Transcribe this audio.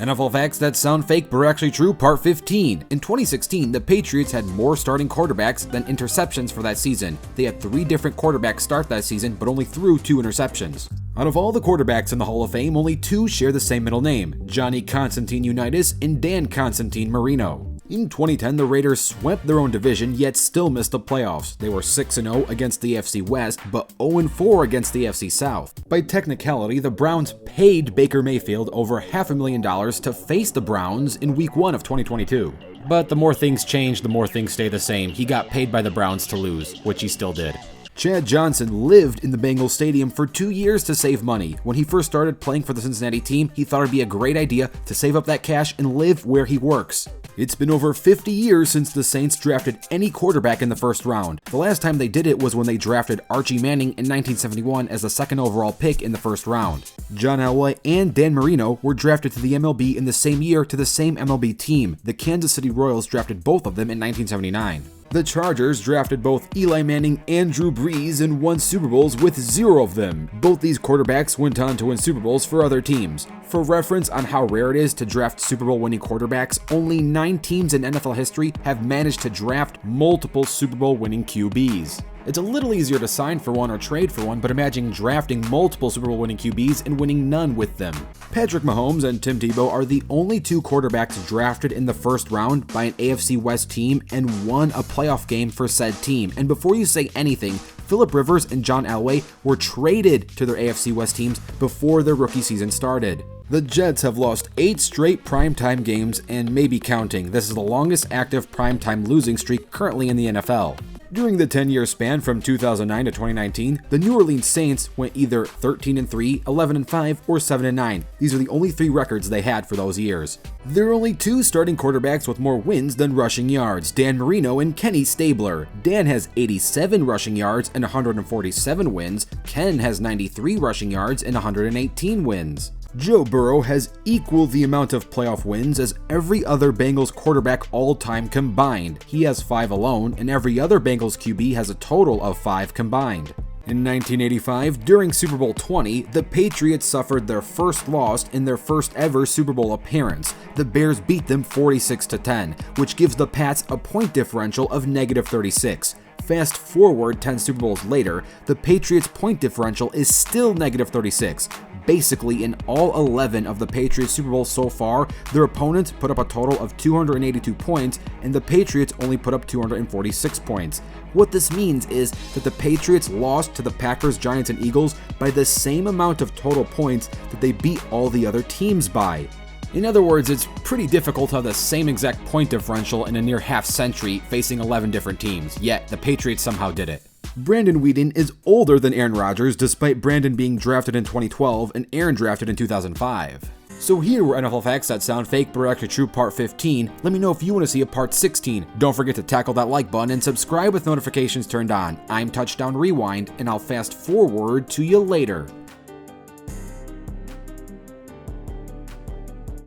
NFL Facts That Sound Fake But Are Actually True Part 15. In 2016, the Patriots had more starting quarterbacks than interceptions for that season. They had 3 different quarterbacks start that season, but only threw 2 interceptions. Out of all the quarterbacks in the Hall of Fame, only 2 share the same middle name, Johnny Constantine Unitas and Dan Constantine Marino. In 2010, the Raiders swept their own division, yet still missed the playoffs. They were 6-0 against the AFC West, but 0-4 against the AFC South. By technicality, the Browns paid Baker Mayfield over $500,000 to face the Browns in Week 1 of 2022. But the more things change, the more things stay the same. He got paid by the Browns to lose, which he still did. Chad Johnson lived in the Bengals Stadium for 2 years to save money. When he first started playing for the Cincinnati team, he thought it'd be a great idea to save up that cash and live where he works. It's been over 50 years since the Saints drafted any quarterback in the first round. The last time they did it was when they drafted Archie Manning in 1971 as the 2nd overall pick in the first round. John Elway and Dan Marino were drafted to the MLB in the same year to the same MLB team. The Kansas City Royals drafted both of them in 1979. The Chargers drafted both Eli Manning and Drew Brees and won Super Bowls with 0 of them. Both these quarterbacks went on to win Super Bowls for other teams. For reference on how rare it is to draft Super Bowl winning quarterbacks, only 9 teams in NFL history have managed to draft multiple Super Bowl winning QBs. It's a little easier to sign for one or trade for one, but imagine drafting multiple Super Bowl winning QBs and winning none with them. Patrick Mahomes and Tim Tebow are the only 2 quarterbacks drafted in the first round by an AFC West team and won a playoff game for said team. And before you say anything, Philip Rivers and John Elway were traded to their AFC West teams before their rookie season started. The Jets have lost 8 straight primetime games and may be counting. This is the longest active primetime losing streak currently in the NFL. During the 10-year span from 2009 to 2019, the New Orleans Saints went either 13-3, 11-5, or 7-9. These are the only 3 records they had for those years. There are only 2 starting quarterbacks with more wins than rushing yards, Dan Marino and Kenny Stabler. Dan has 87 rushing yards and 147 wins. Ken has 93 rushing yards and 118 wins. Joe Burrow has equal the amount of playoff wins as every other Bengals quarterback all-time combined. He has 5 alone, and every other Bengals QB has a total of 5 combined. In 1985, during Super Bowl 20, the Patriots suffered their first loss in their first ever Super Bowl appearance. The Bears beat them 46-10, which gives the Pats a point differential of -36. Fast forward 10 Super Bowls later, the Patriots' point differential is still -36. Basically, in all 11 of the Patriots' Super Bowls so far, their opponents put up a total of 282 points, and the Patriots only put up 246 points. What this means is that the Patriots lost to the Packers, Giants, and Eagles by the same amount of total points that they beat all the other teams by. In other words, it's pretty difficult to have the same exact point differential in a near half-century facing 11 different teams, yet the Patriots somehow did it. Brandon Weeden is older than Aaron Rodgers, despite Brandon being drafted in 2012 and Aaron drafted in 2005. So here were NFL Facts That Sound Fake But Are Actually True Part 15. Let me know if you want to see a Part 16. Don't forget to tackle that like button and subscribe with notifications turned on. I'm Touchdown Rewind, and I'll fast forward to you later.